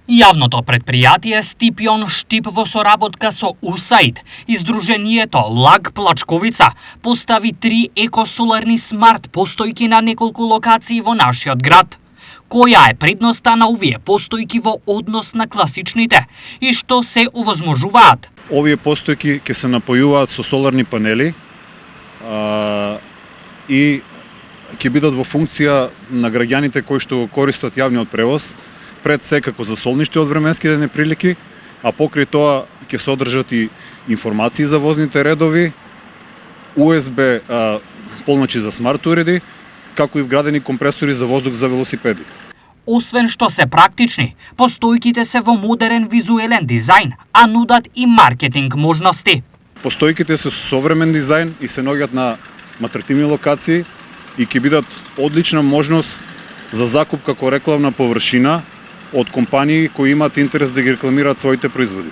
Јавното предпријатие Стипион Штип во соработка со УСАИД и Сдруженијето Лаг Плачковица постави 3 екосоларни смарт постојки на неколку локации во нашиот град. Која е предноста на овие постојки во однос на класичните и што се овозможуваат? Овие постојки ќе се напојуваат со соларни панели и ќе бидат во функција на граѓаните кои што користат јавниот превоз, пред секако за солниште од временските неприлики, а покрај тоа ќе содржат и информации за возните редови, USB полначи за смарт уреди, како и вградени компресори за воздух за велосипеди. Освен што се практични, постојките се во модерен визуелен дизајн, а нудат и маркетинг можности. Постојките се со современ дизајн и се наоѓаат на атрактивни локации и ќе бидат одлична можност за закуп како реклавна површина од компании кои имаат интерес да ги рекламираат своите производи.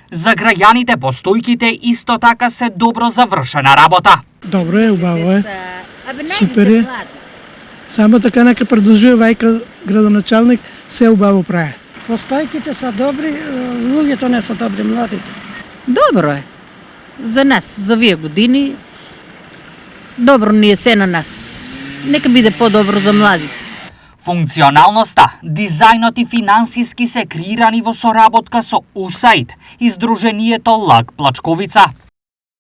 За граѓаните постојките исто така се добро завршена работа. Добро е, убаво е. Супер е. Само така нека продолжува вајка градоначалник, се убаво прави. Постојките се добри, луѓето не се добри, младите. Добро е. За нас, за овие години, добро ни е се на нас. Нека биде подобро за младите. Функционалноста, дизајнот и финансиски се креирани во соработка со УСАИД и Сдруженијето Лаг Плачковица.